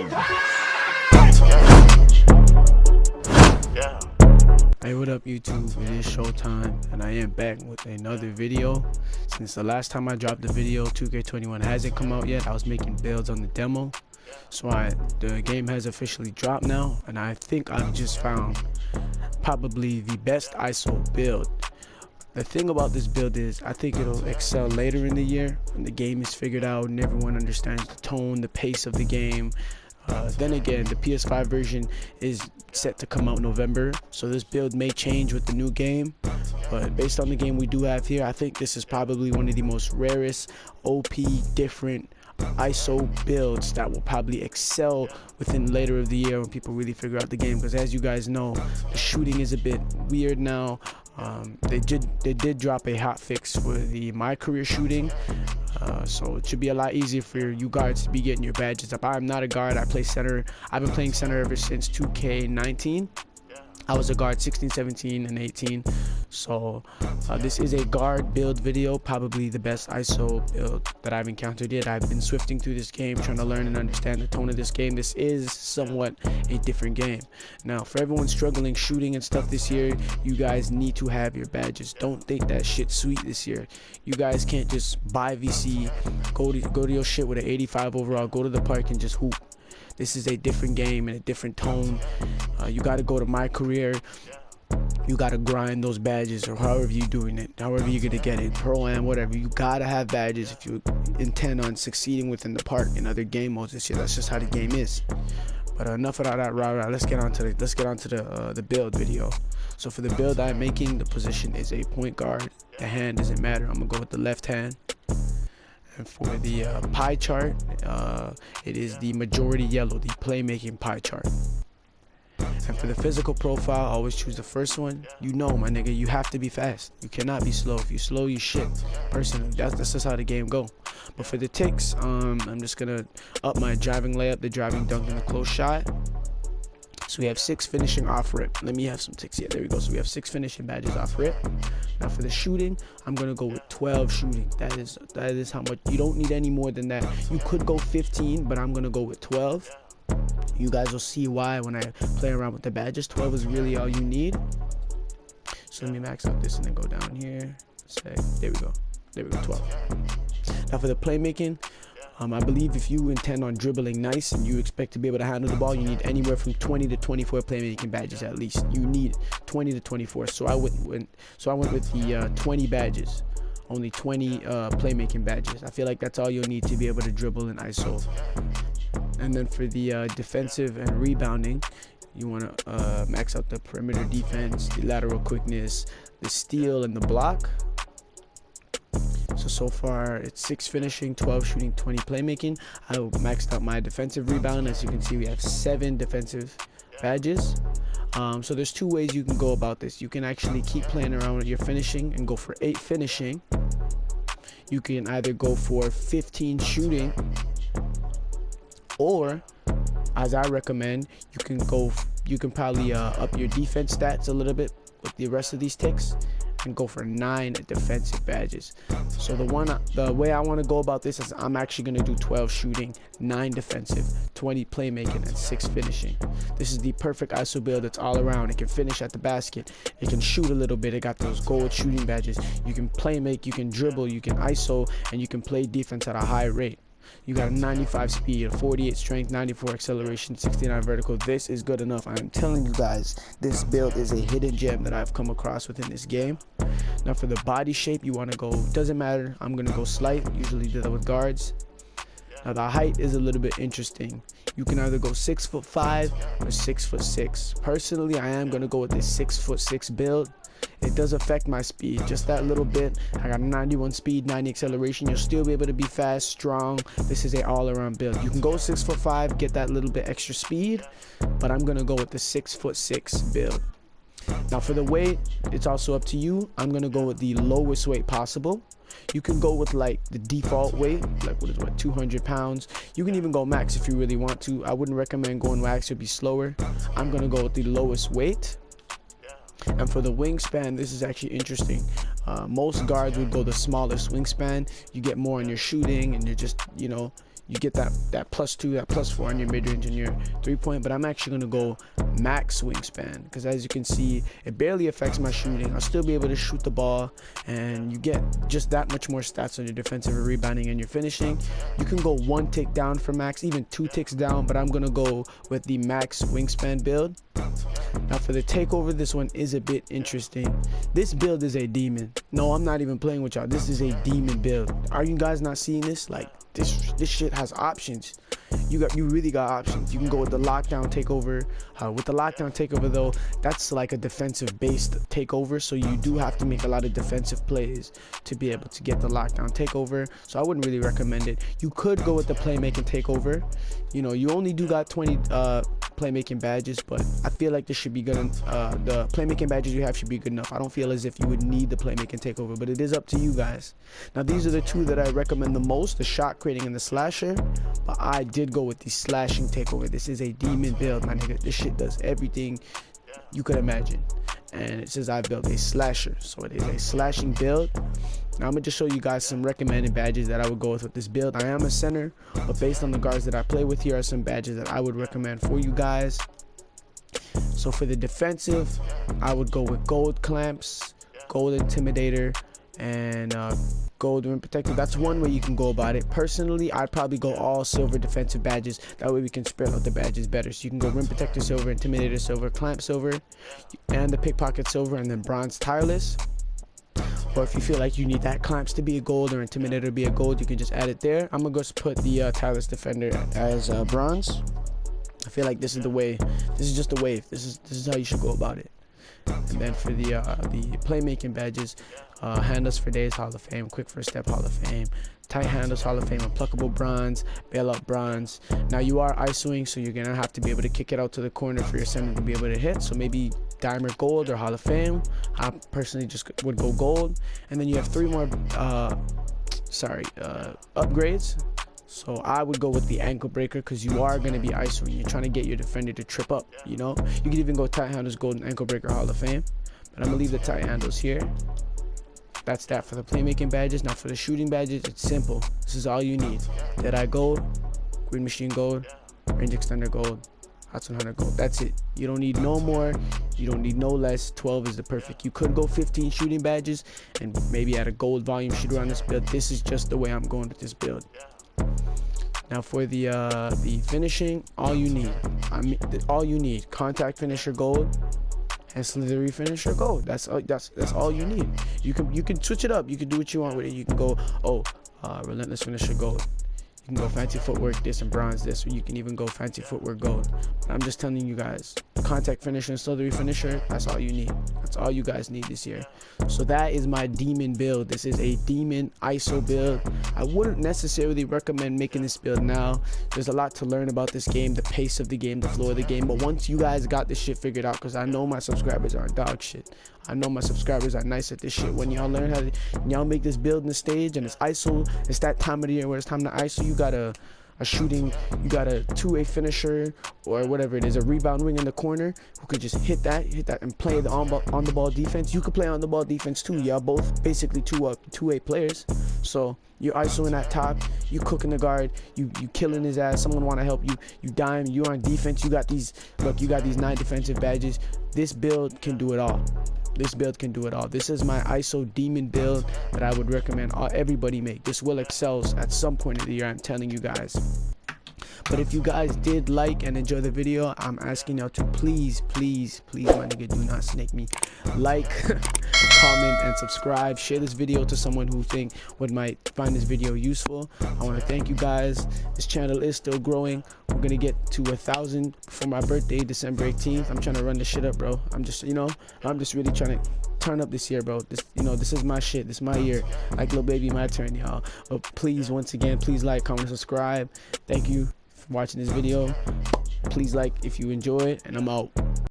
Hey, what up YouTube? It is showtime and I am back with another video. Since the last time I dropped the video, 2K21 hasn't come out yet. I was making builds on the demo, so the game has officially dropped now, and I think I've just found probably the best ISO build. The thing about this build is I think it'll excel later in the year when the game is figured out and everyone understands the tone, the pace of the game. Then again, the PS5 version is set to come out November, so this build may change with the new game, but based on the game we do have here, I think this is probably one of the most rarest OP different ISO builds that will probably excel within later of the year when people really figure out the game, because as you guys know, the shooting is a bit weird now. They did drop a hot fix for the my career shooting, so it should be a lot easier for you guards to be getting your badges up. I'm not a guard, I play center. I've been playing center ever since 2K19. I was a guard 16, 17, and 18. So this is a guard build video, probably the best ISO build that I've encountered yet. I've been swifting through this game, trying to learn and understand the tone of this game. This is somewhat a different game. Now, for everyone struggling shooting and stuff this year, you guys need to have your badges. Don't think that shit's sweet this year. You guys can't just buy VC, go to your shit with an 85 overall, go to the park and just hoop. This is a different game and a different tone. You got to go to my career. You got to grind those badges, or however you're doing it, however you're going to get it, pro-am, whatever. You got to have badges if you intend on succeeding within the park in other game modes this year. That's just how the game is. But enough of that rah-rah. Let's get on to the build video. So for the build I'm making, the position is a point guard. The hand doesn't matter. I'm going to go with the left hand. And for the pie chart, it is the majority yellow, the playmaking pie chart. And for the physical profile, I always choose the first one. You know, my nigga, you have to be fast. You cannot be slow. If you slow, you shit. Personally, that's just how the game go. But for the ticks, I'm just gonna up my driving layup, the driving dunk, and the close shot. So we have 6 finishing off rip. Let me have some ticks here. There we go. So we have 6 finishing badges off rip. Now for the shooting, I'm gonna go with 12 shooting. That is how much. You don't need any more than that. You could go 15, but I'm gonna go with 12. You guys will see why when I play around with the badges. 12 is really all you need. So let me max out this and then go down here. Say, there we go. There we go, 12. Now for the playmaking, I believe if you intend on dribbling nice and you expect to be able to handle the ball, you need anywhere from 20 to 24 playmaking badges at least. You need 20 to 24. So I went with the 20 badges. Only 20 playmaking badges. I feel like that's all you'll need to be able to dribble in ISO. And then for the defensive and rebounding, you want to max out the perimeter defense, the lateral quickness, the steal, and the block. So far it's 6 finishing, 12 shooting, 20 playmaking. I maxed out my defensive rebound. As you can see, we have 7 defensive badges. So there's 2 ways you can go about this. You can actually keep playing around with your finishing and go for 8 finishing. You can either go for 15 shooting, or as I recommend, you can probably up your defense stats a little bit with the rest of these ticks and go for 9 defensive badges. So the way I want to go about this is I'm actually going to do 12 shooting, 9 defensive, 20 playmaking, and 6 finishing. This is the perfect ISO build. It's all around. It can finish at the basket, it can shoot a little bit, it got those gold shooting badges, you can playmake, you can dribble, you can ISO, and you can play defense at a high rate. You got a 95 speed, a 48 strength, 94 acceleration, 69 vertical. This is good enough. I'm telling you guys, this build is a hidden gem that I've come across within this game. Now for the body shape, you want to go, doesn't matter, I'm going to go slight. Usually do that with guards. Now the height is a little bit interesting. You can either go 6'5" or 6'6". Personally, I am going to go with this 6'6" build. It does affect my speed just that little bit. I got 91 speed, 90 acceleration. You'll still be able to be fast, strong. This is a all-around build. You can go 6'5", get that little bit extra speed, but I'm gonna go with the 6'6" build. Now for the weight, it's also up to you. I'm gonna go with the lowest weight possible. You can go with like the default weight, like 200 pounds. You can even go max if you really want to. I wouldn't recommend going max, it'd be slower. I'm gonna go with the lowest weight. And for the wingspan, this is actually interesting. Most guards would go the smallest wingspan. You get more on your shooting, and you're just, you know, you get that +2, that +4 on your mid-range and your 3-point. But I'm actually going to go max wingspan, because as you can see, it barely affects my shooting. I'll still be able to shoot the ball, and you get just that much more stats on your defensive and rebounding and your finishing. You can go 1 tick down for max, even 2 ticks down, but I'm going to go with the max wingspan build. Now for the takeover, this one is a bit interesting. This build is a demon. No, I'm not even playing with y'all. This is a demon build. Are you guys not seeing this? Like, this shit has options. You really got options. You can go with the lockdown takeover. With the lockdown takeover though, that's like a defensive based takeover, so you do have to make a lot of defensive plays to be able to get the lockdown takeover. So I wouldn't really recommend it. You could go with the playmaking takeover. You know, you only do got 20 playmaking badges, but I feel like this should be good. The playmaking badges you have should be good enough. I don't feel as if you would need the playmaking takeover, but it is up to you guys. Now these are the two that I recommend the most, the shot creating and the slasher, but I did go with the slashing takeover. This is a demon build, my nigga. This shit does everything you could imagine, and it says I built a slasher, so it is a slashing build. Now I'm gonna just show you guys some recommended badges that I would go with this build. I am a center, but based on the guards that I play with, here are some badges that I would recommend for you guys. So for the defensive, I would go with gold clamps, gold intimidator, and gold rim protector. That's one way you can go about it. Personally, I'd probably go all silver defensive badges. That way we can spread out the badges better. So you can go rim protector silver, intimidator silver, clamp silver, and the pickpocket silver, and then bronze tireless. Or if you feel like you need that clamps to be a gold or intimidator to be a gold, you can just add it there. I'm gonna go put the tireless defender as bronze. I feel like this is the way. This is just the wave. This is how you should go about it. And then for the playmaking badges, handles for days, Hall of Fame, quick first step, Hall of Fame, tight handles, Hall of Fame, unpluckable bronze, bailout bronze. Now you are ISOing, so you're gonna have to be able to kick it out to the corner for your center to be able to hit. So maybe diamond gold or Hall of Fame. I personally just would go gold. And then you have 3 more upgrades. So I would go with the ankle breaker, because you are going to be ISOing. You're trying to get your defender to trip up, you know. You can even go tight handles, golden ankle breaker, Hall of Fame. But I'm going to leave the tight handles here. That's that for the playmaking badges. Now for the shooting badges, it's simple. This is all you need. Deadeye gold, green machine gold, range extender gold, Hudson Hunter gold. That's it. You don't need no more. You don't need no less. 12 is the perfect. You could go 15 shooting badges and maybe add a gold volume shooter on this build. This is just the way I'm going with this build. Now for the finishing, all you need, contact finisher gold and slithery finisher gold. That's all you need. You can switch it up. You can do what you want with it. You can go relentless finisher gold. You can go fancy footwork this and bronze this, or you can even go fancy footwork gold. But I'm just telling you guys, contact finisher and slithery finisher, that's all you need. That's all you guys need this year. So that is my demon build. This is a demon ISO build. I wouldn't necessarily recommend making this build now. There's a lot to learn about this game, the pace of the game, the flow of the game. But once you guys got this shit figured out, because I know my subscribers are dog shit. I know my subscribers are nice at this shit. When y'all learn how to, y'all make this build in the stage and it's ISO, it's that time of the year where it's time to ISO. You got a shooting, you got a 2-way finisher or whatever it is, a rebound wing in the corner who could just hit that and play the on the ball defense. You could play on the ball defense too. Y'all both basically two-way players. So you're ISOing that top, you cooking the guard, you killing his ass. Someone want to help you, you dime, you on defense. You got these 9 defensive badges. This build can do it all. This build can do it all. This is my ISO demon build that I would recommend everybody make. This will excel at some point of the year, I'm telling you guys. But if you guys did like and enjoy the video, I'm asking y'all to please, my nigga, do not snake me. Like, comment, and subscribe. Share this video to someone who might find this video useful. I want to thank you guys. This channel is still growing. We're gonna get to 1,000 for my birthday, December 18th. I'm trying to run this shit up, bro. I'm just really trying to turn up this year, bro. This is my shit. This is my year. Like Lil Baby, my turn, y'all. But please, once again, please like, comment, subscribe. Thank you for watching this video. Please like if you enjoy it, and I'm out.